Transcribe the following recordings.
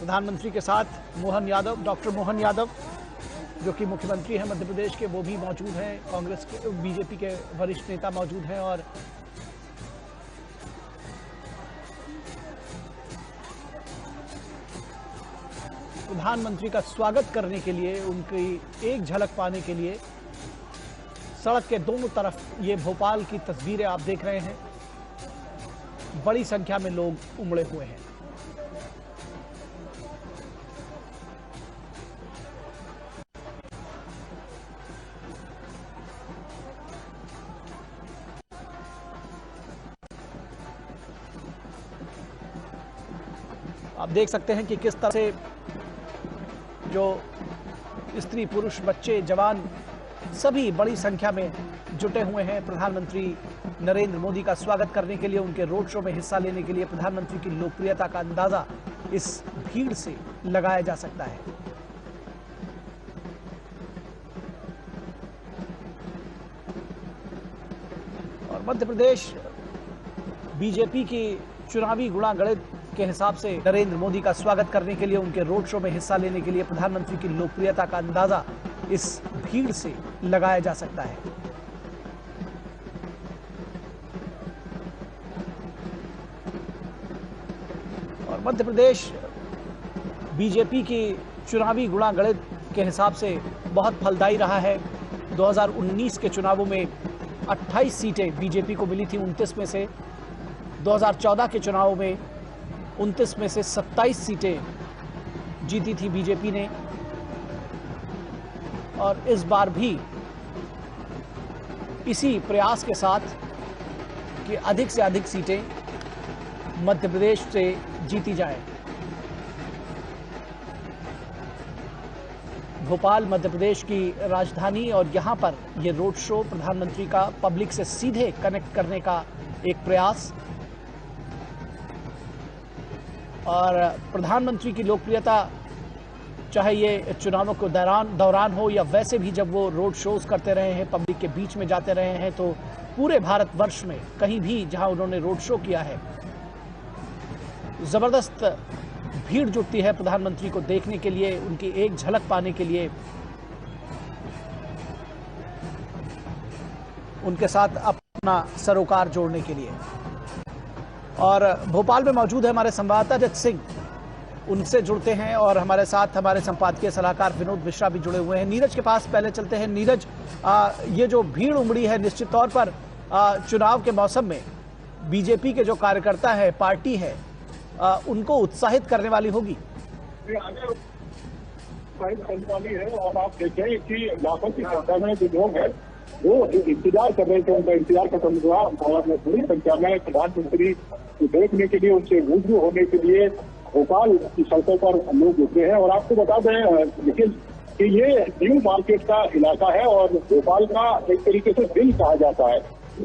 प्रधानमंत्री के साथ मोहन यादव, डॉक्टर मोहन यादव जो कि मुख्यमंत्री हैं मध्य प्रदेश के, वो भी मौजूद हैं। कांग्रेस के, बीजेपी के वरिष्ठ नेता मौजूद हैं और प्रधानमंत्री का स्वागत करने के लिए, उनकी एक झलक पाने के लिए सड़क के दोनों तरफ ये भोपाल की तस्वीरें आप देख रहे हैं। बड़ी संख्या में लोग उमड़े हुए हैं। आप देख सकते हैं कि किस तरह से जो स्त्री, पुरुष, बच्चे, जवान सभी बड़ी संख्या में जुटे हुए हैं प्रधानमंत्री नरेंद्र मोदी का स्वागत करने के लिए, उनके रोड शो में हिस्सा लेने के लिए। प्रधानमंत्री की लोकप्रियता का अंदाजा इस भीड़ से लगाया जा सकता है। और मध्य प्रदेश बीजेपी की चुनावी गुणागणित के हिसाब से नरेंद्र मोदी का स्वागत करने के लिए, उनके रोड शो में हिस्सा लेने के लिए प्रधानमंत्री की लोकप्रियता का अंदाजा इस भीड़ से लगाया जा सकता है। और मध्य प्रदेश बीजेपी की चुनावी गुणागणित के हिसाब से बहुत फलदायी रहा है। 2019 के चुनावों में 28 सीटें बीजेपी को मिली थी 29 में से। 2014 के चुनावों में 29 में से 27 सीटें जीती थी बीजेपी ने। और इस बार भी इसी प्रयास के साथ कि अधिक से अधिक सीटें मध्य प्रदेश से जीती जाएं। भोपाल मध्य प्रदेश की राजधानी और यहां पर यह रोड शो प्रधानमंत्री का पब्लिक से सीधे कनेक्ट करने का एक प्रयास। और प्रधानमंत्री की लोकप्रियता चाहे ये चुनावों के दौरान हो या वैसे भी जब वो रोड शोज करते रहे हैं, पब्लिक के बीच में जाते रहे हैं, तो पूरे भारतवर्ष में कहीं भी जहां उन्होंने रोड शो किया है, जबरदस्त भीड़ जुटती है प्रधानमंत्री को देखने के लिए, उनकी एक झलक पाने के लिए, उनके साथ अपना सरोकार जोड़ने के लिए। और भोपाल में मौजूद है हमारे संवाददाता नीरज सिंह, उनसे जुड़ते हैं और हमारे साथ हमारे संपादकीय सलाहकार विनोद मिश्रा भी जुड़े हुए हैं। नीरज के पास पहले चलते हैं। नीरज, ये जो भीड़ उमड़ी है निश्चित तौर पर चुनाव के मौसम में बीजेपी के जो कार्यकर्ता है, पार्टी है, उनको उत्साहित करने वाली होगी। है और आप देखें कि लाखों की संख्या में जो लोग हैं वो इंतजार कर रहे थे, उनका इंतजार खत्म हुआ और बड़ी संख्या में प्रधानमंत्री को देखने के लिए, उनसे रूबरू होने के लिए भोपाल की सड़कों पर लोग उतरे हैं। और आपको बता दें लेकिन कि ये न्यू मार्केट का इलाका है और भोपाल का एक तरीके से दिल कहा जाता है।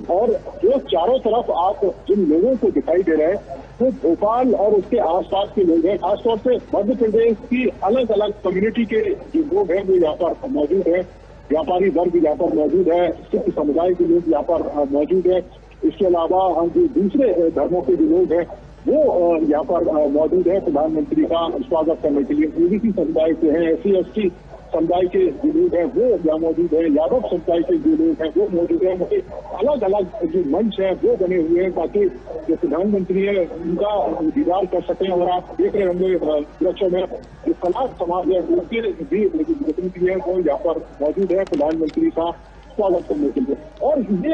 और जो चारों तरफ आप जिन लोगों को दिखाई दे रहे हैं वो भोपाल और उसके आसपास के लोग हैं, खासतौर से मध्य प्रदेश की अलग अलग कम्युनिटी के जो लोग हैं वो यहाँ पर मौजूद है। व्यापारी वर्ग यहाँ पर मौजूद है, सिख समुदाय के लोग यहाँ पर मौजूद है। इसके अलावा जो दूसरे धर्मों के जो लोग हैं वो यहाँ पर मौजूद है प्रधानमंत्री का स्वागत करने के लिए। ओबीसी समुदाय के हैं, SC/ST समुदाय के जो लोग हैं वो यहाँ मौजूद है, यादव समुदाय के जो लोग हैं वो मौजूद है। वही अलग अलग जो मंच है वो बने हुए हैं ताकि जो प्रधानमंत्री है उनका दीदार कर सकें। और आप देख रहे होंगे दृश्य में जो कला समाज है उनके भी प्रतिनिधि है वो यहाँ पर मौजूद है प्रधानमंत्री का स्वागत करने के लिए। और ये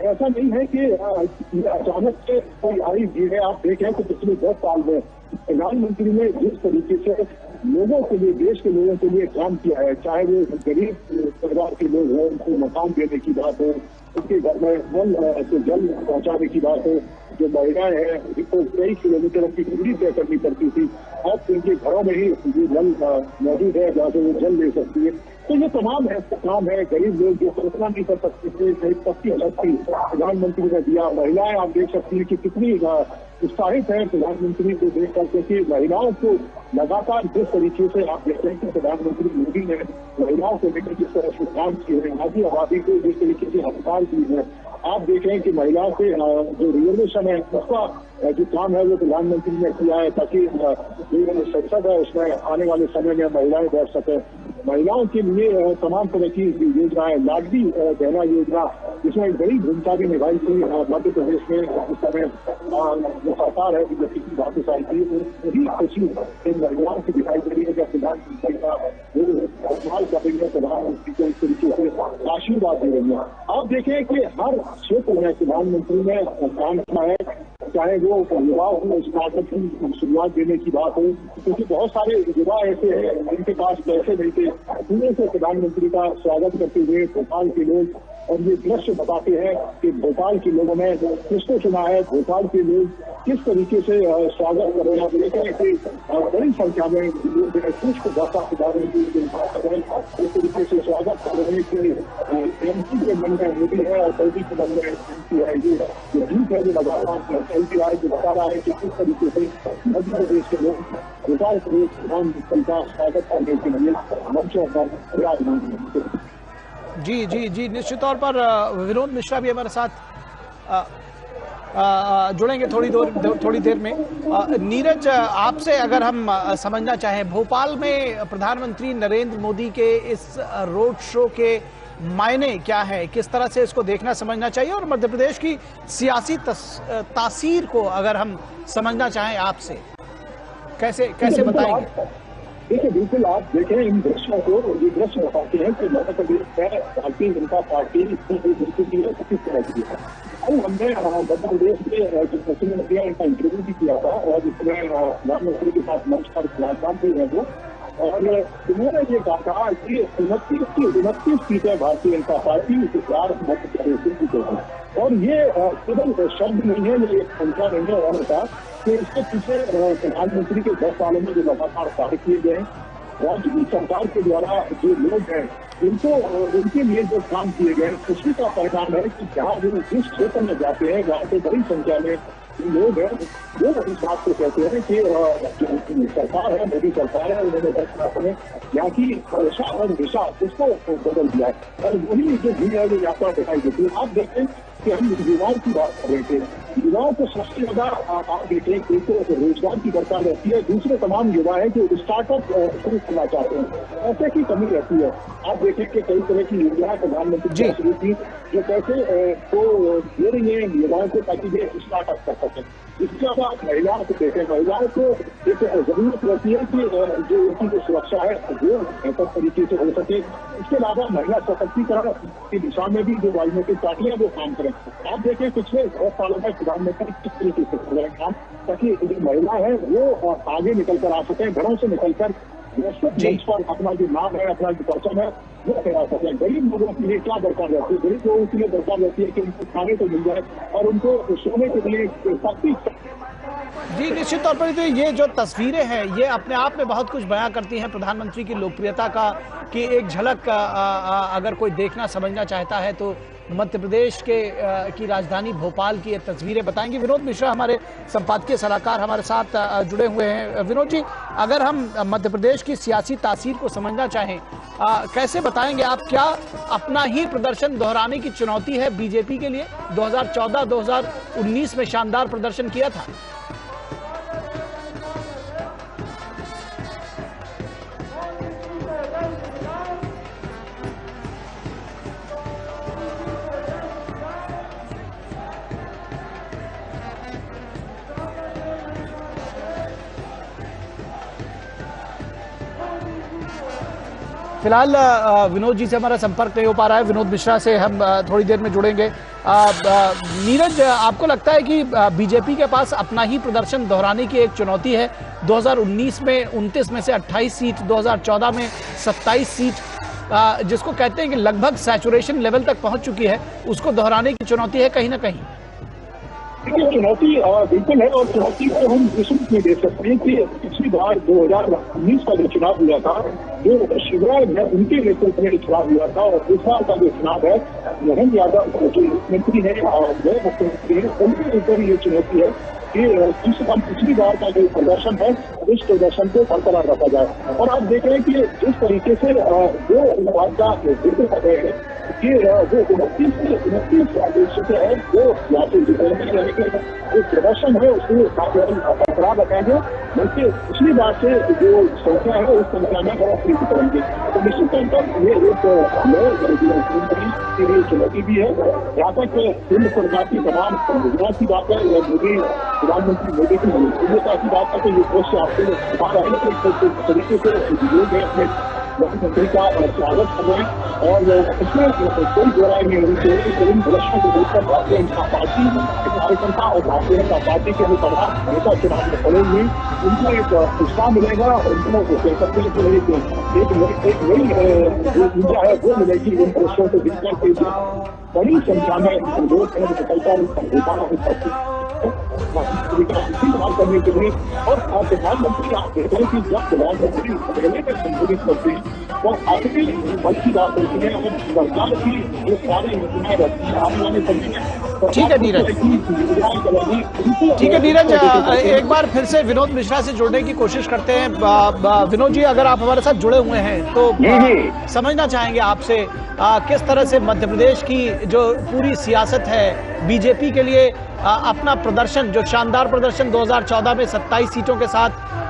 ऐसा नहीं है कि अचानक से कोई आई भीड़ है। आप देखें तो पिछले 10 साल में प्रधानमंत्री ने जिस तरीके से लोगों के लिए, देश के लोगों के लिए काम किया है, चाहे वो गरीब परिवार के लोग हों, उनको मकान देने की बात हो, उनके घर में नल से जल पहुंचाने की बात हो, जो महिलाएं हैं जिनको कई किलोमीटर की दूरी तय करनी पड़ती थी, अब उनके घरों में ही ये नल मौजूद है जहाँ से वो जल ले सकती है। तो ये तमाम ऐसे काम है, गरीब लोग जो कल्पना नहीं कर सकते थे, एक पक्की शक्ति प्रधानमंत्री ने दिया। महिलाएं आप देख सकती हैं कि कितनी उत्साहित है प्रधानमंत्री को देख करके कि महिलाओं को लगातार जिस तरीके से आप देखते हैं कि प्रधानमंत्री मोदी ने महिलाओं को लेकर जिस तरह से काम किए हैं, आधी आबादी को जिस तरीके से हड़ताल की है, आप देख रहे हैं कि महिलाओं के जो रिजर्वेशन है उसका जो काम है वो प्रधानमंत्री ने किया है, ताकि जो संसद है उसमें आने वाले समय में महिलाएं बैठ सके। महिलाओं के लिए तमाम तरह की योजनाएं, लाडली बहना योजना, जिसमें बड़ी भूमिका भी निभाई थी मध्य प्रदेश में उस समय जो सरकार है बीजेपी की वापस आई थी, वही खुशी इन महिलाओं की दिखाई दे रही है जब प्रधानमंत्री का इस्तेमाल कर रही है, प्रधानमंत्री को इस तरीके से आशीर्वाद दे रही है। आप देखें कि हर क्षेत्र में प्रधानमंत्री ने काम किया है, चाहे वो युवाओं को स्टार्टअप की शुरुआत देने की बात हो, क्योंकि बहुत सारे युवा ऐसे हैं जिनके पास पैसे नहीं थे, पुणे से प्रधानमंत्री का स्वागत करते हुए भोपाल के लोग, और ये दृश्य बताते हैं कि भोपाल के लोगों ने किसको चुना है, भोपाल के लोग किस तरीके से स्वागत कर रहे हैं। देख रहे हैं कि बड़ी संख्या में लोग कुछ को दस इस तरीके से स्वागत कर रहे हैं कि एमपी के मन में मोदी है और सऊदी के मन में एमपी है। ये जीत है जो लगातार चलती रहा है, जो बता रहा है कि किस तरीके से मध्य प्रदेश के लोग भोपाल प्रदेश प्रधानमंत्री का स्वागत करने के लिए मंचों पर विराजमान हैं। जी जी जी, निश्चित तौर पर विनोद मिश्रा भी हमारे साथ जुड़ेंगे थोड़ी देर में। नीरज, आपसे अगर हम समझना चाहें, भोपाल में प्रधानमंत्री नरेंद्र मोदी के इस रोड शो के मायने क्या है, किस तरह से इसको देखना समझना चाहिए, और मध्य प्रदेश की सियासी तासीर को अगर हम समझना चाहें आपसे, कैसे बताएंगे? देखिए, बिल्कुल आप देखें इन दृश्यों को, ये दृश्य बताते हैं कि मध्य प्रदेश में भारतीय जनता पार्टी स्थिति है किस तरह की है। और हमने मध्य प्रदेश के जो मुख्यमंत्री है उनका इंटरव्यू भी किया था, और जिसमें प्रधानमंत्री के साथ मंच पर विराजमान भी है वो, और उन्होंने ये कहा कि 29 सीटें भारतीय जनता पार्टी इस बार मध्य प्रदेश से जीतेगी। और ये केवल शब्द नहीं है, ये एक संख्या नहीं है, उन्होंने कहा कि इसके पीछे प्रधानमंत्री के 10 सालों में जो लगातार कार्य किए गए, राज्य की सरकार के द्वारा जो लोग हैं उनको उनके लिए जो काम किए गए, उसी का परिणाम है कि जहाँ जो जिस क्षेत्र में जाते हैं वहाँ पे बड़ी संख्या में लोग हैं वो इस बात को कहते हैं कि जो सरकार है, मोदी सरकार है, उन्होंने 10 साल में यहाँ की दिशा और दिशा उसको बदल दिया है, और वही जो भीड़ है वो यात्रा दिखाई देती है। आप देखें कि हम युवाओं की बात कर रहे थे, युवाओं को सबसे ज्यादा आप देखें एक तो रोजगार की दरकार रहती है, दूसरे तमाम युवा है जो स्टार्टअप शुरू करना चाहते हैं, पैसे की कमी रहती है। आप देखें कि कई तरह की योजनाएं प्रधानमंत्री ने शुरू की जो पैसे को दे रही है युवाओं को, ताकि वे स्टार्टअप कर सकें। इसके अलावा आप महिलाओं को देखें, महिलाओं को एक जरूरत रहती है कि जो उनकी जो सुरक्षा है वो बेहतर तरीके से हो सके। इसके अलावा महिला सशक्तिकरण की दिशा में भी जो राजनीतिक पार्टियां वो काम करें। आप देखें पिछले 10 सालों में प्रधानमंत्री किस तरीके से कर रहे हैं काम, ताकि जो महिला है वो आगे निकल कर आ सके, घरों से निकलकर वैश्विक मंच पर अपना जो नाम है, अपना जो परचम है वो फैला सके। गरीब लोगों के लिए क्या दरकार रहती है? गरीब लोगों के लिए दरकार रहती है कि उनको खाने को मिल जाए और उनको सोने के लिए सख्ती। जी, निश्चित तौर पर ये जो तस्वीरें हैं ये अपने आप में बहुत कुछ बयां करती हैं प्रधानमंत्री की लोकप्रियता का, कि एक झलक अगर कोई देखना समझना चाहता है तो मध्य प्रदेश की राजधानी भोपाल की ये तस्वीरें बताएंगे। विनोद मिश्रा हमारे संपादकीय सलाहकार हमारे साथ जुड़े हुए हैं। विनोद जी, अगर हम मध्य प्रदेश की सियासी तासीर को समझना चाहें, कैसे बताएंगे आप? क्या अपना ही प्रदर्शन दोहराने की चुनौती है बीजेपी के लिए? 2014-2019 में शानदार प्रदर्शन किया था। फिलहाल विनोद जी से हमारा संपर्क नहीं हो पा रहा है, विनोद मिश्रा से हम थोड़ी देर में जुड़ेंगे। नीरज, आपको लगता है कि बीजेपी के पास अपना ही प्रदर्शन दोहराने की एक चुनौती है? 2019 में 29 में से 28 सीट, 2014 में 27 सीट, जिसको कहते हैं कि लगभग सैचुरेशन लेवल तक पहुंच चुकी है, उसको दोहराने की चुनौती है कहीं ना कहीं? देखिए, चुनौती बिल्कुल है, और चुनौती को हम इस रूप में देख सकते हैं कि पिछली बार 2019 का जो चुनाव हुआ था जो शिवराज है उनके नेतृत्व में चुनाव हुआ था, और इस बार का जो चुनाव है मोहन यादव जो मुख्यमंत्री है और नए मुख्यमंत्री है उनके ऊपर ये चुनौती है कि कम से कम पिछली बार का जो प्रदर्शन है उस प्रदर्शन को बरकरार रखा जाए। और आप देख रहे हैं कि जिस तरीके से वो बात का जिक्र कर रहे हैं कि वो 29 सीटें हैं वो यहाँ से जीतेंगे, यानी कि जो प्रदर्शन है उसको बरकरार रखेंगे, बल्कि पिछली बार से जो संख्या है उस संख्या में बढ़ोतरी करेंगे। तो निश्चित तौर पर ये एक नए के लिए चुनौती भी है। यहाँ तक केंद्र सरकार की तमाम योजना की बात है या मोदी प्रधानमंत्री मोदी की योग्यता की बात है तो ये दृश्य आपको दिखा रहे हैं कि किस तरीके से लोग अपने मुख्यमंत्री का स्वागत कर रहे हैं, और इसमें कोई दोहराई नहीं होनी चाहिए कि इन दृश्यों को देखकर भारतीय जनता पार्टी के कार्यकर्ता और भारतीय जनता पार्टी के जो तमाम नेता चुनाव में खड़े हुए उनको एक उत्साह मिलेगा, उनको कह सकते हैं कि एक नई ऊर्जा है वो मिलेगी इन दृश्यों को देखकर के बड़ी संख्या में लोग सफलता इस्तेमाल करने के लिए। और प्रधानमंत्री आप कहते हैं कि जब प्रधानमंत्री पहले में संबोधित करते हैं तो आपकी मन की बात होती है और सरकार की जो सारी योजनाएं रहती है आने वाले समय में। ठीक है नीरज, ठीक है नीरज, एक बार फिर से विनोद मिश्रा से जुड़ने की कोशिश करते हैं। विनोद जी, अगर आप हमारे साथ जुड़े हुए हैं तो समझना चाहेंगे आपसे किस तरह से मध्य प्रदेश की जो पूरी सियासत है बीजेपी के लिए अपना प्रदर्शन, जो शानदार प्रदर्शन 2014 में 27 सीटों के साथ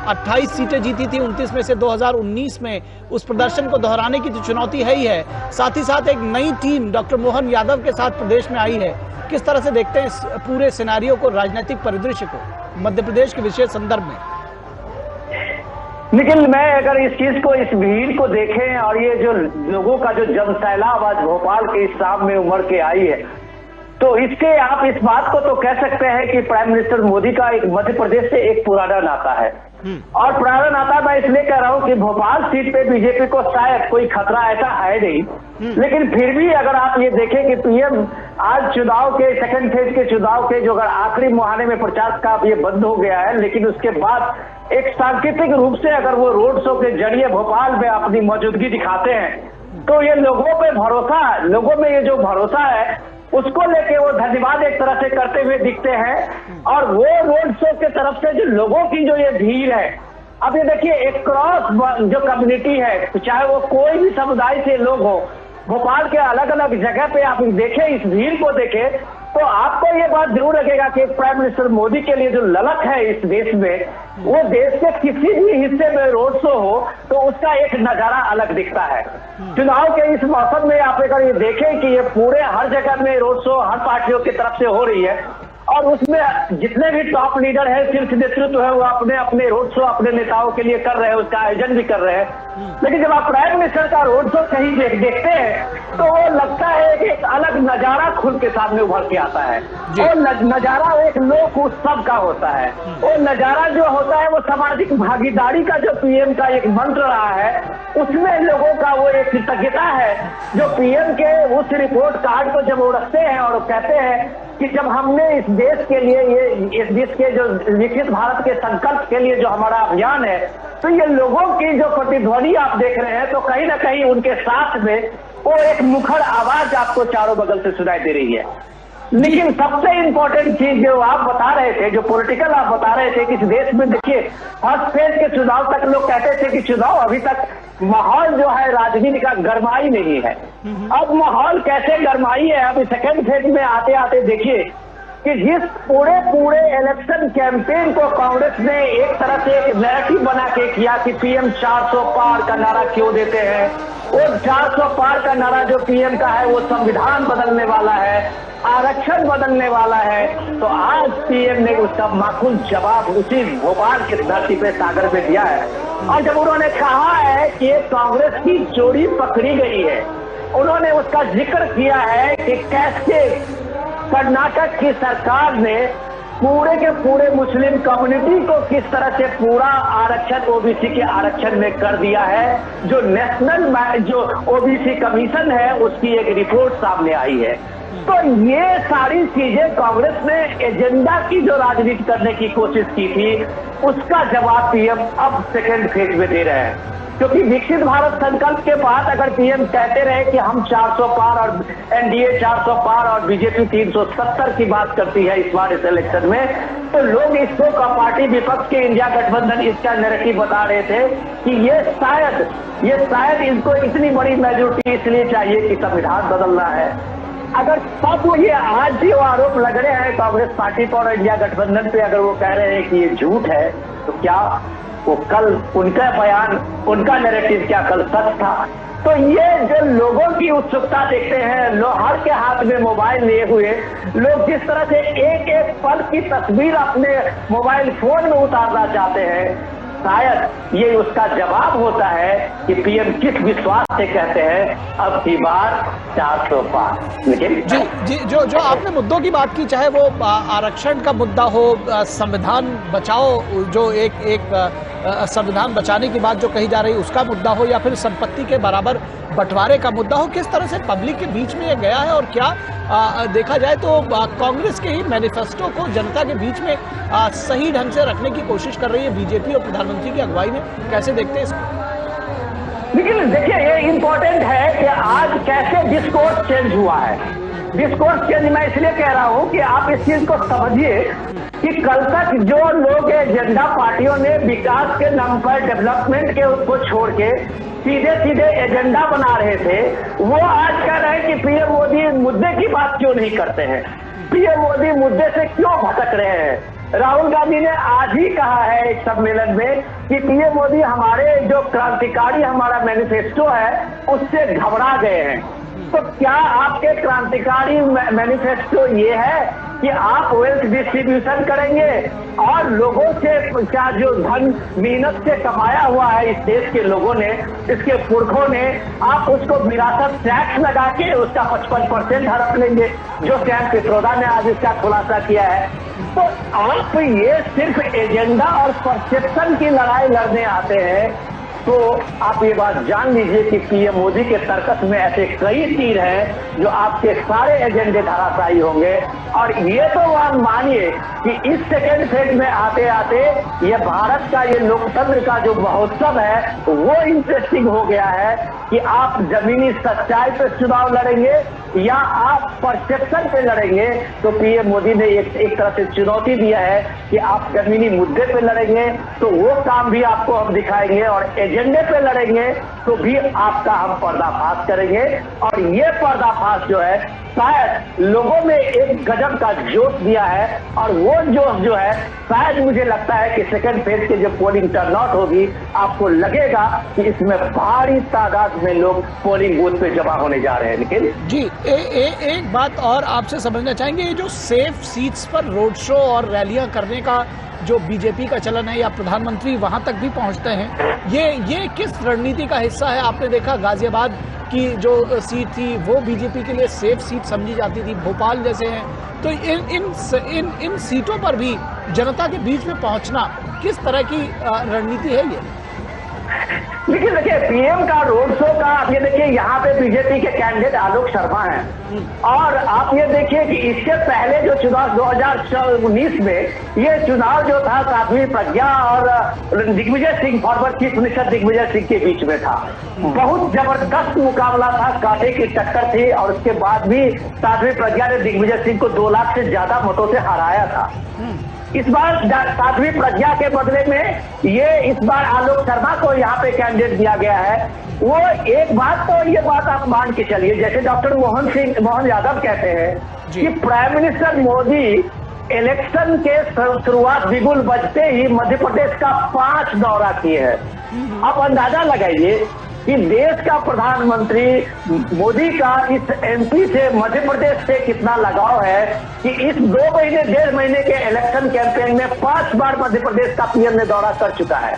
28 सीटें जीती थी 29 में से 2019 में, उस प्रदर्शन को दोहराने की तो चुनौती है ही है, साथ ही साथ एक नई टीम डॉक्टर मोहन यादव के साथ प्रदेश में आई है। किस तरह से देखते हैं इस पूरे सिनेरियो को, राजनीतिक परिदृश्य को मध्य प्रदेश के विशेष संदर्भ में? लेकिन मैं अगर इस चीज को, इस भीड़ को देखें और ये जो लोगों का जो जनसैलाब आज भोपाल के इस शाम में उमड़ के आई है, तो इसके आप इस बात को तो कह सकते हैं कि प्राइम मिनिस्टर मोदी का एक मध्य प्रदेश से एक पुराना नाता है। और पुराना नाता मैं इसलिए कह रहा हूं कि भोपाल सीट पे बीजेपी को शायद कोई खतरा ऐसा है नहीं, लेकिन फिर भी अगर आप ये देखें कि पीएम आज चुनाव के सेकंड फेज के चुनाव के जो अगर आखिरी मुहाने में प्रचार का ये बंद हो गया है, लेकिन उसके बाद एक सांकेतिक रूप से अगर वो रोड शो के जरिए भोपाल में अपनी मौजूदगी दिखाते हैं तो ये लोगों पे भरोसा, लोगों में ये जो भरोसा है उसको लेके वो धन्यवाद एक तरह से करते हुए दिखते हैं। और वो रोड शो के तरफ से जो लोगों की जो ये भीड़ है, अब ये देखिए एक क्रॉस जो कम्युनिटी है, चाहे वो कोई भी समुदाय से लोग हो, भोपाल के अलग अलग जगह पे आप देखें, इस भीड़ को देखें तो आपको ये बात जरूर लगेगा कि प्राइम मिनिस्टर मोदी के लिए जो ललक है इस देश में, वो देश के किसी भी हिस्से में रोड शो हो तो उसका एक नजारा अलग दिखता है। चुनाव के इस मौसम में आप अगर ये देखें कि ये पूरे हर जगह में रोड शो हर पार्टियों की तरफ से हो रही है और उसमें जितने भी टॉप लीडर है, शीर्ष नेतृत्व है, वो अपने अपने रोड शो अपने नेताओं के लिए कर रहे हैं, उसका आयोजन भी कर रहे हैं। लेकिन जब आप प्राइम मिनिस्टर का रोड शो कहीं देखते हैं तो वो लगता है कि एक अलग नजारा खुद के सामने उभर के आता है। और नजारा एक लोक उत्सव का होता है। वो नजारा जो होता है वो सामाजिक भागीदारी का जो पीएम का एक मंत्र रहा है, उसमें लोगों का वो एक कृतज्ञता है जो पीएम के उस रिपोर्ट कार्ड को जब वो रखते हैं और कहते हैं कि जब हमने इस देश के लिए इस देश के जो विकसित भारत के संकल्प के लिए जो हमारा अभियान है, तो ये लोगों की जो प्रतिध्वनि आप देख रहे हैं तो कहीं ना कहीं उनके साथ में वो एक मुखर आवाज आपको चारों बगल से सुनाई दे रही है। लेकिन सबसे इंपॉर्टेंट चीज जो आप बता रहे थे, जो पॉलिटिकल आप बता रहे थे कि इस देश में देखिए फर्स्ट फेज के चुनाव तक लोग कहते थे कि चुनाव अभी तक माहौल जो है राजनीति का गरमाई नहीं है। अब माहौल कैसे गरमाई है, अब सेकेंड फेज में आते आते देखिए कि जिस पूरे इलेक्शन कैंपेन को कांग्रेस ने एक तरह से एक नैरेटिव बना के किया कि पीएम 400 पार का नारा क्यों देते हैं, वो 400 पार का नारा जो पीएम का है वो संविधान बदलने वाला है, आरक्षण बदलने वाला है, तो आज पीएम ने उसका माकूल जवाब उसी भोपाल की धरती पे सागर में दिया है। और जब उन्होंने कहा है कि कांग्रेस की चोरी पकड़ी गई है, उन्होंने उसका जिक्र किया है कि कैसे कर्नाटक की सरकार ने पूरे के पूरे मुस्लिम कम्युनिटी को किस तरह से पूरा आरक्षण ओबीसी के आरक्षण में कर दिया है। जो नेशनल जो ओबीसी कमीशन है उसकी एक रिपोर्ट सामने आई है। तो ये सारी चीजें कांग्रेस ने एजेंडा की जो राजनीति करने की कोशिश की थी, उसका जवाब पीएम अब सेकेंड फेज में दे रहे हैं। क्योंकि विकसित भारत संकल्प के बाद अगर पीएम कहते रहे कि हम 400 पार और एनडीए 400 पार और बीजेपी 370 की बात करती है इस बार इस इलेक्शन में, तो लोग इसको का पार्टी विपक्ष के इंडिया गठबंधन इसका नैरेटिव बता रहे थे कि ये शायद इनको इतनी बड़ी मेजोरिटी इसलिए चाहिए कि संविधान बदलना है। अगर सब ये आज जो आरोप लग रहे हैं कांग्रेस पार्टी पर और इंडिया गठबंधन पे, अगर वो कह रहे हैं कि ये झूठ है, तो क्या वो कल उनका बयान, उनका नैरेटिव क्या कल सच था? तो ये जो लोगों की उत्सुकता देखते हैं, हर के हाथ में मोबाइल लिए हुए लोग जिस तरह से एक एक पल की तस्वीर अपने मोबाइल फोन में उतारना चाहते हैं, शायद ये उसका जवाब होता है कि पीएम किस विश्वास से कहते हैं अब की बार 400 पार। लेकिन जी जो आपने मुद्दों की बात की, चाहे वो आरक्षण का मुद्दा हो, संविधान बचाओ, जो एक संविधान बचाने की बात जो कही जा रही है उसका मुद्दा हो, या फिर संपत्ति के बराबर बंटवारे का मुद्दा हो, किस तरह से पब्लिक के बीच में ये गया है और क्या देखा जाए तो कांग्रेस के ही मैनिफेस्टो को जनता के बीच में सही ढंग से रखने की कोशिश कर रही है बीजेपी और प्रधानमंत्री की अगुवाई में, कैसे देखते हैं इसको? लेकिन देखिए, ये इम्पोर्टेंट है कि आज कैसे डिस्कोर्स चेंज हुआ है। डिस्कोर्स चेंज मैं इसलिए कह रहा हूं कि आप इस चीज को समझिए कि कल तक जो लोग एजेंडा पार्टियों ने विकास के नाम पर, डेवलपमेंट के उसको छोड़ के सीधे एजेंडा बना रहे थे, वो आज कह रहे हैं कि पीएम मोदी मुद्दे की बात क्यों नहीं करते हैं, पीएम मोदी मुद्दे से क्यों भटक रहे हैं। राहुल गांधी ने आज ही कहा है एक सम्मेलन में कि पीएम मोदी हमारे जो क्रांतिकारी हमारा मैनिफेस्टो है उससे घबरा गए हैं। तो क्या आपके क्रांतिकारी मैनिफेस्टो ये है कि आप वेल्थ डिस्ट्रीब्यूशन करेंगे और लोगों से क्या जो धन मेहनत से कमाया हुआ है इस देश के लोगों ने, इसके पुरखों ने, आप उसको विरासत टैक्स लगा के उसका 55% हड़प लेंगे, जो सैम पित्रोदा ने आज इसका खुलासा किया है। तो आप ये सिर्फ एजेंडा और परसेप्शन की लड़ाई लड़ने आते हैं, तो आप ये बात जान लीजिए कि पीएम मोदी के तर्कस में ऐसे कई तीर हैं जो आपके सारे एजेंडे धराशायी होंगे। और ये तो आप मानिए कि इस सेकेंड फेज में आते आते ये भारत का ये लोकतंत्र का जो महोत्सव है वो इंटरेस्टिंग हो गया है कि आप जमीनी सच्चाई पे चुनाव लड़ेंगे या आप परसेप्शन पे लड़ेंगे। तो पीएम मोदी ने एक तरह से चुनौती दिया है कि आप जमीनी मुद्दे पे लड़ेंगे तो वो काम भी आपको हम दिखाएंगे, और एजेंडे पे लड़ेंगे तो भी आपका हम पर्दाफाश करेंगे। और ये पर्दाफाश जो है शायद लोगों में एक गजब का जोश दिया है, और वो जोश जो है शायद मुझे लगता है कि सेकंड फेज के जो पोलिंग टर्नआउट होगी आपको लगेगा कि इसमें भारी तादाद में लोग पोलिंग बूथ पे जमा होने जा रहे हैं। लेकिन जी एक बात और आपसे समझना चाहेंगे, ये जो सेफ सीट्स पर रोड शो और रैलियां करने का जो बीजेपी का चलन है या प्रधानमंत्री वहां तक भी पहुंचते हैं, ये किस रणनीति का हिस्सा है? आपने देखा गाजियाबाद की जो सीट थी वो बीजेपी के लिए सेफ सीट समझी जाती थी, भोपाल जैसे हैं, तो इन सीटों पर भी जनता के बीच में पहुंचना किस तरह की रणनीति है ये? लेकिन देखिए, पीएम का रोड शो का आप ये देखिए, यहाँ पे बीजेपी के कैंडिडेट आलोक शर्मा हैं, और आप ये देखिए कि इससे पहले जो चुनाव 2019 में ये चुनाव जो था साध्वी प्रज्ञा और Digvijay Singh, former chief minister Digvijay Singh के बीच में था। बहुत जबरदस्त मुकाबला था, कांटे की टक्कर थी, और उसके बाद भी साध्वी प्रज्ञा ने दिग्विजय सिंह को 2 लाख से ज्यादा मतों से हराया था। इस बार साध्वी प्रज्ञा के बदले में इस बार आलोक शर्मा को यहाँ पे कैंडिडेट दिया गया है। वो एक बात तो ये बात आप मान के चलिए, जैसे डॉक्टर मोहन यादव कहते हैं कि प्राइम मिनिस्टर मोदी इलेक्शन के शुरुआत बिगुल बजते ही मध्य प्रदेश का 5 दौरा किए हैं। आप अंदाजा लगाइए कि देश का प्रधानमंत्री मोदी का इस एमपी से, मध्य प्रदेश से कितना लगाव है कि इस 2 महीने 1.5 महीने के इलेक्शन कैंपेन में 5 बार मध्य प्रदेश का पीएम ने दौरा कर चुका है।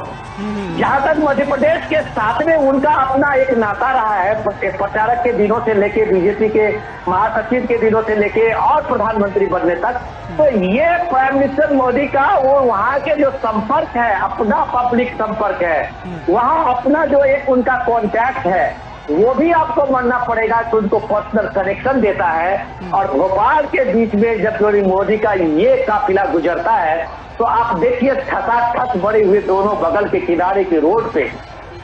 जहां तक मध्य प्रदेश के साथ में उनका अपना एक नाता रहा है, प्रचारक के दिनों से लेके बीजेपी के महासचिव के दिनों से लेके और प्रधानमंत्री बनने तक, तो ये प्राइम मिनिस्टर मोदी का वो वहाँ के जो संपर्क है, अपना पब्लिक संपर्क है, वहाँ अपना जो एक उनका कॉन्टैक्ट है, वो भी आपको मानना पड़ेगा कि उनको पर्सनल कनेक्शन देता है। और भोपाल के बीच में जब मोदी का ये काफिला गुजरता है तो आप देखिए ठसाठस बड़े हुए दोनों बगल के किनारे के रोड पे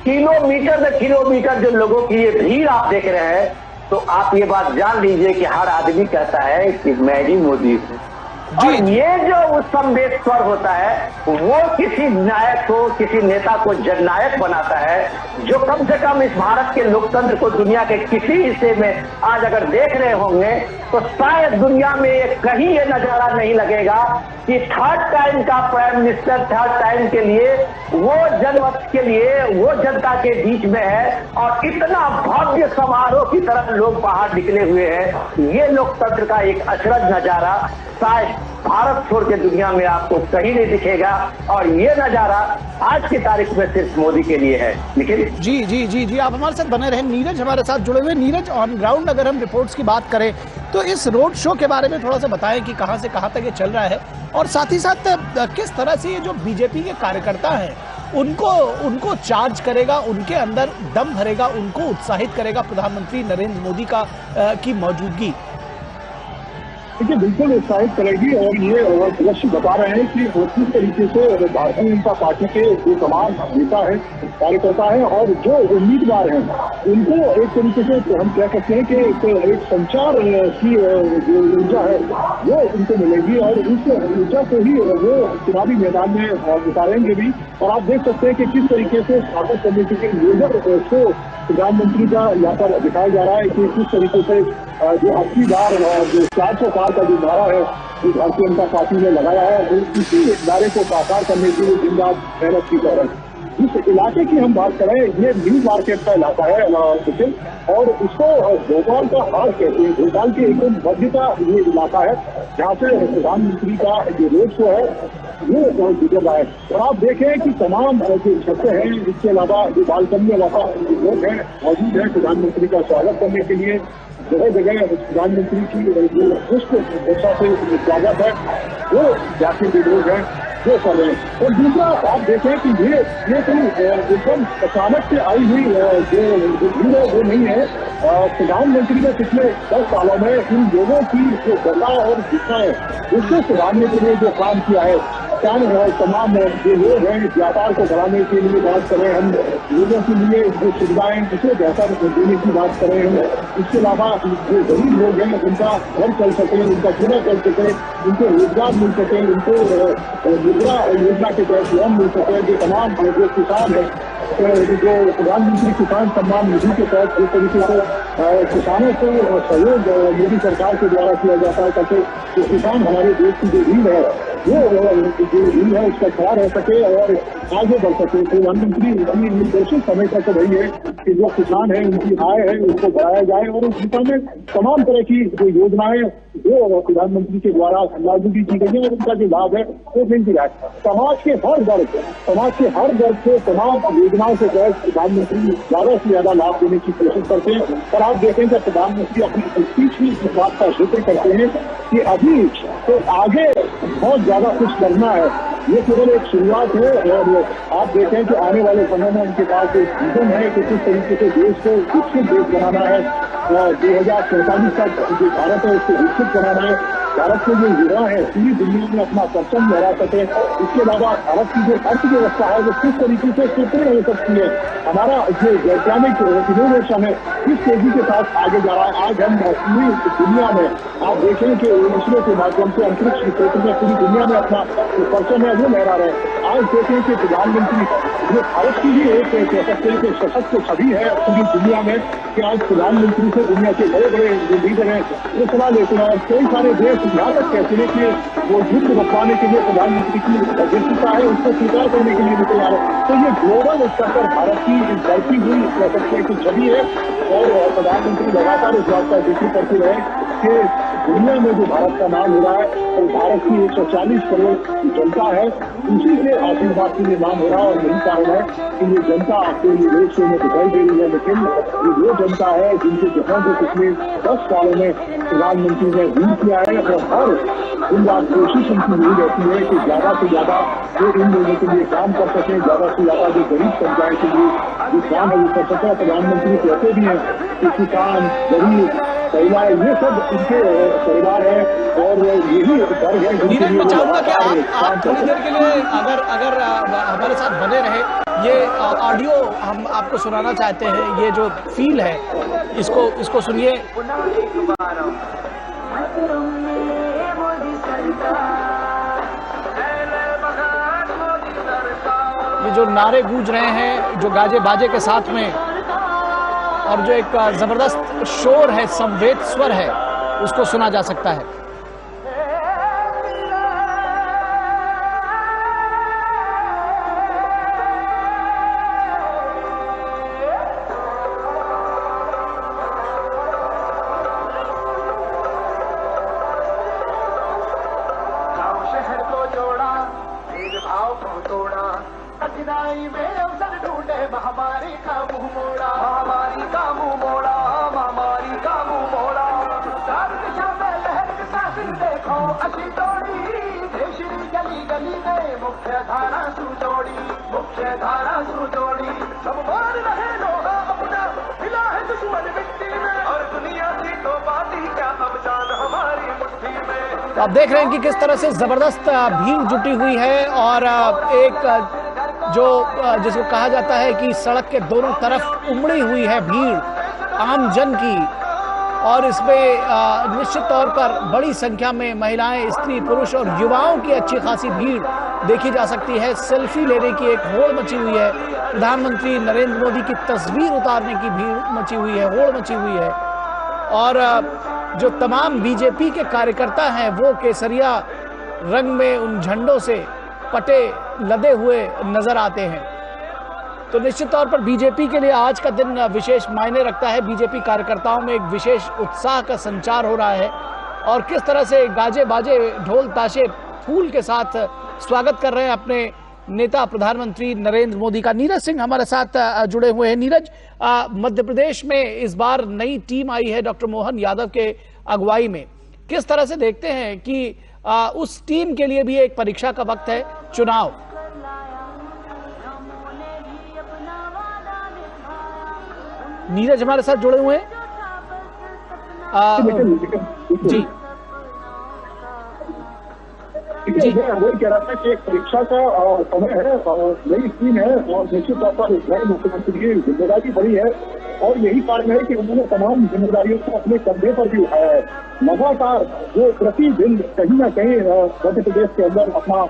किलोमीटर में किलोमीटर जो लोगों की ये भीड़ आप देख रहे हैं, तो आप ये बात जान लीजिए कि हर आदमी कहता है कि मैं ही मोदी हूँ। और ये जो उस संदेश स्वर होता है वो किसी नायक को, किसी नेता को जननायक बनाता है, जो कम से कम इस भारत के लोकतंत्र को दुनिया के किसी हिस्से में आज अगर देख रहे होंगे तो शायद दुनिया में कहीं ये नजारा नहीं लगेगा कि थर्ड टाइम का प्राइम मिनिस्टर थर्ड टाइम के लिए वो जनमत के लिए वो जनता के बीच में है और इतना भव्य समारोह की तरह लोग बाहर निकले हुए हैं। ये लोकतंत्र का एक अचरज नजारा शायद भारत छोड़ के दुनिया में आपको कहीं नहीं दिखेगा। और ये नजारा आज की तारीख में सिर्फ मोदी के लिए है। निखिल जी जी जी जी, आप हमारे साथ बने रहें। नीरज हमारे साथ जुड़े हुए। नीरज, ऑन ग्राउंड अगर हम रिपोर्ट्स की बात करें तो इस रोड शो के बारे में थोड़ा सा बताएं कि कहां से कहां तक ये चल रहा है और साथ ही साथ किस तरह से ये जो बीजेपी के कार्यकर्ता हैं उनको चार्ज करेगा, उनके अंदर दम भरेगा, उनको उत्साहित करेगा प्रधानमंत्री नरेंद्र मोदी की मौजूदगी। देखिए, बिल्कुल उत्साहित करेगी। और ये दृश्य बता रहे हैं कि किस तरीके से भारतीय जनता पार्टी के जो तमाम नेता है, कार्यकर्ता है और जो उम्मीदवार हैं उनको एक तरीके से हम कह सकते हैं कि एक संचार की जो ऊर्जा है वो उनको मिलेगी और उस ऊर्जा को ही वो चुनावी मैदान में उतारेंगे भी। और आप देख सकते हैं कि किस तरीके से स्वागत करने के लिए लेजर को प्रधानमंत्री का यहाँ पर दिखाया जा रहा है कि किस तरीके से जो 80 बार जो 400 पार का जो नारा है जो भारतीय जनता पार्टी ने लगाया है वो इसी नारे को साकार करने के लिए दिन रात मेहनत की जा रही है। जिस इलाके की हम बात करें ये न्यू मार्केट का इलाका है और उसको भोपाल का हार्ट कहते हैं। भोपाल की एकदम मध्य का ये इलाका है जहाँ से प्रधानमंत्री का जो रोड शो है वो गुजर रहा है। और आप देखें कि तमाम जो छतें हैं, इसके अलावा जो बालकनी वाला लोग हैं मौजूद है प्रधानमंत्री का स्वागत करने के लिए। जगह जगह प्रधानमंत्री की जो पुष्प वर्षा से स्वागत है वो जाति के लोग हैं जो कर रहे हैं। और दूसरा आप देखें कि ये कोई एकदम अचानक से आई हुई जो भीड़ है वो नहीं है। प्रधानमंत्री ने पिछले 10 सालों में इन लोगों की जो गला और दिशा है उसको सुधारने के लिए जो काम किया है, तमाम जो लोग हैं व्यापार को बढ़ाने के लिए बात करें हम, लोगों के लिए जो सुविधाएं उसे बेहतर देने की बात करें हम। इसके अलावा जो गरीब लोग हैं उनका घर चल सके, उनका चुनाव चल सके, उनको रोजगार मिल सके, उनको मुद्रा योजना के तहत लोन मिल सके। जो तमाम जो किसान है जो प्रधानमंत्री किसान सम्मान निधि के तहत जिस तरीके से किसानों को सहयोग मोदी सरकार के द्वारा किया जाता है ताकि जो किसान हमारे देश की जो रीढ़ है वो जो रीढ़ है उसका खड़ा रह सके और आगे बढ़ सके। प्रधानमंत्री अपनी कोशिश हमेशा से रही है कि जो किसान है उनकी आय है उसको बढ़ाया जाए और उस दिशा में तमाम तरह की जो योजनाएं जो प्रधानमंत्री के द्वारा लागू भी की गई है और उनका जो लाभ है वो मिल भी रहा है। समाज के हर वर्ग को तमाम योजनाओं के तहत प्रधानमंत्री ज्यादा से ज्यादा लाभ देने की कोशिश करते हैं। और आप देखें कि प्रधानमंत्री अपनी स्पीच में इस बात का जिक्र करते हैं कि अभी तो आगे बहुत ज्यादा कुछ करना है, ये केवल एक शुरुआत है। और आप देखें कि आने वाले समय में उनके पास एक विजन है कि किस तरीके से देश को विकसित देश बनाना है, 2047 तक जो भारत है उसको विकसित बनाना है। भारत के जो युवा है पूरी दुनिया में अपना परचम लहरा सके। इसके अलावा भारत की जो अर्थव्यवस्था है वो किस तरीके से सुदृढ़ हो सकती है, हमारा जो वैज्ञानिक इनोवेशन है किस तेजी के साथ आगे जा रहा है। आज हम पूरी दुनिया में आप देखें कि इसरो के माध्यम से अंतरिक्ष क्षेत्र में पूरी दुनिया में अपना जो परचम है वो लहरा रहे हैं। आज देखें कि प्रधानमंत्री जो भारत की भी एक कह सकते हैं कि सशक्त छवि है पूरी दुनिया में कि आज प्रधानमंत्री से दुनिया के बड़े बड़े जो लीडर हैं वो सलाह लेते हैं। कई सारे देश यहाँ तक कहते हैं कि वो युद्ध रोकवाने के लिए प्रधानमंत्री की अध्यक्षता है उसको स्वीकार करने के लिए भी तैयार है। तो ये ग्लोबल स्तर पर भारत की बढ़ती हुई कह सकते हैं कि छवि है और प्रधानमंत्री लगातार इस बात का जिक्र करते रहे कि दुनिया में जो भारत का नाम हो रहा है, तो भारत की 140 करोड़ जनता है, उसी के आशीर्वाद के लिए नाम हो रहा है। और यही कारण है कि ये जनता आपको ये रोड शो में दिखाई दे रही है, लेकिन ये वो जनता है जिनके जहाँ से पिछले 10 सालों में प्रधानमंत्री ने लीड किया है। और हर दिन रात कोशिश उनकी यही रहती है कि ज्यादा से ज्यादा जो इन लोगों के लिए काम कर सके, ज्यादा से ज्यादा जो गरीब समुदाय के लिए जो काम है वो कर सके। प्रधानमंत्री कहते भी हैं कि किसान, गरीब, महिलाएं, ये सब उनके परिवार है और यही डर है। नीरज, मैं चाहूंगा कि आप थोड़ी देर के लिए अगर हमारे साथ बने रहे, ये ऑडियो हम आपको सुनाना चाहते हैं। ये जो फील है इसको सुनिए। ये जो नारे गूंज रहे हैं, जो गाजे बाजे के साथ में, और जो एक जबरदस्त शोर है, संवेद स्वर है, उसको सुना जा सकता है। महामारी का मुंह मोड़ा, महामारी का मुंह मोड़ा, महामारी का मुंह मोड़ा। चार दिशा में लहर के शासन देखो असी तोड़ी, देश की गली गली में मुख्य धारा सुजोड़ी, मुख्य धारा सुजोड़ी। सब मार रहे लोहा अपना, हिला है दुश्मन मिट्टी में, और दुनिया की तो बात ही क्या, अब जान हमारी मुट्ठी में। तो आप देख रहे हैं कि किस तरह से जबरदस्त भीड़ जुटी हुई है, और एक जो जिसको कहा जाता है कि सड़क के दोनों तरफ उमड़ी हुई है भीड़ आम जन की, और इसमें निश्चित तौर पर बड़ी संख्या में महिलाएं, स्त्री, पुरुष और युवाओं की अच्छी खासी भीड़ देखी जा सकती है। सेल्फी लेने की एक होड़ मची हुई है, प्रधानमंत्री नरेंद्र मोदी की तस्वीर उतारने की भीड़ मची हुई है, होड़ मची हुई है। और जो तमाम बीजेपी के कार्यकर्ता हैं वो केसरिया रंग में उन झंडों से पटे लदे हुए नजर आते हैं। तो निश्चित तौर पर बीजेपी के लिए आज का दिन विशेष मायने रखता है। बीजेपी कार्यकर्ताओं में एक विशेष उत्साह का संचार हो रहा है, और किस तरह से गाजे बाजे, ढोल ताशे, फूल के साथ स्वागत कर रहे हैं अपने नेता प्रधानमंत्री नरेंद्र मोदी का। नीरज सिंह हमारे साथ जुड़े हुए हैं। नीरज, मध्य प्रदेश में इस बार नई टीम आई है डॉक्टर मोहन यादव के अगुवाई में। किस तरह से देखते हैं कि उस टीम के लिए भी एक परीक्षा का वक्त है, चुनाव? नीरज हमारे साथ जुड़े हुए हैं। जी जी, मैं वही कह रहा था कि एक परीक्षा का समय है, नई स्कीम है, और निश्चित तौर पर नए मुख्यमंत्री की जिम्मेदारी बड़ी है। और यही कारण है कि उन्होंने तमाम जिम्मेदारियों को अपने कंधे पर भी उठाया है। लगातार जो प्रतिदिन कहीं ना कहीं मध्य प्रदेश के अंदर अपना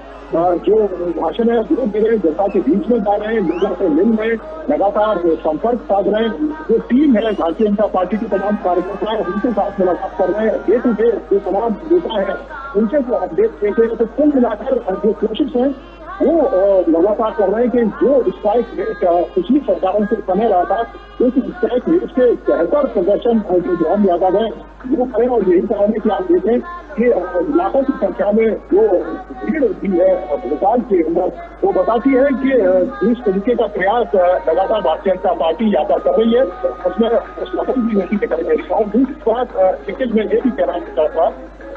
जो भाषण है वो दे रहे, जनता के बीच में जा रहे हैं, लोगों से मिल रहे, लगातार संपर्क साध रहे हैं। जो टीम है भारतीय जनता पार्टी की तमाम कार्यकर्ता है, उनके साथ मुलाकात कर रहे हैं, डे टू डे जो तमाम नेता है उनसे जो अपडेट देते हैं। तो कुल मिलाकर जो कोशिश है वो लगातार कर रहे हैं कि जो स्ट्राइक रेट पिछली सरकारों से समय रहा था, उस स्ट्राइक रेट से बेहतर प्रदर्शन जो मोहन यादव है वो करें। और यही कारण है कि आप देखें कि लाखों की संख्या में जो भीड़ होती है भोपाल के अंदर, वो बताती है कि इस तरीके का प्रयास लगातार भारतीय जनता पार्टी यात्रा कर रही है, उसमें सफल भी नहीं दिखाई दे रही है। और दूसरी बात, लेकिन मैं ये भी कहना चाहता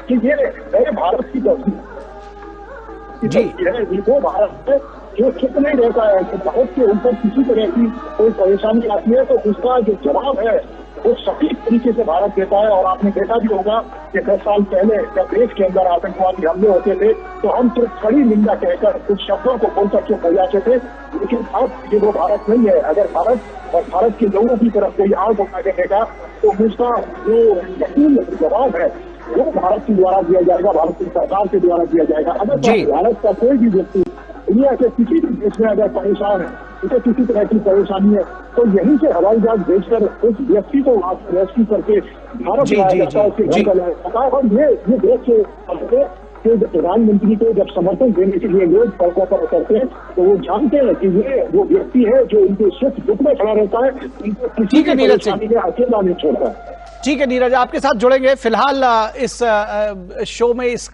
कि ये नए भारत की तस्वीर है, वो भारत है जो चुप नहीं रहता है। कि भारत के ऊपर किसी तरह की कोई परेशानी आती है तो उसका जो जवाब है वो सटीक तरीके से भारत देता है। और आपने देखा भी होगा कि 10 साल पहले जब देश के अंदर आतंकवादी हमले होते थे तो हम सिर्फ खड़ी निंदा कहकर कुछ शब्दों को बोलकर चुप हो जाते थे, लेकिन अब ये वो भारत नहीं है। अगर भारत और भारत के लोगों की तरफ कोई आंख उठा के देखा तो उसका जो यकीन जवाब है वो भारत के द्वारा दिया जाएगा, भारत की सरकार के द्वारा दिया जाएगा। अगर भारत का कोई भी व्यक्ति दुनिया के किसी भी देश में अगर परेशान है, उसे किसी तरह की परेशानी है, तो यहीं से हवाई जहाज भेजकर उस व्यक्ति को वहां से रेस्क्यू करके भारत लाया जाता है, उसके घर का लाया जाता है। और ये देश के प्रधानमंत्री को जब समर्थन देने के लिए लोग सड़कों पर उतरते हैं तो वो जानते हैं कि ये वो व्यक्ति है जो इनके सुख दुख में खड़ा रहता है, इनको किसी भी परेशानी में अकेला नहीं छोड़ता। ठीक है नीरज, आपके साथ जुड़ेंगे। फिलहाल इस शो में, इस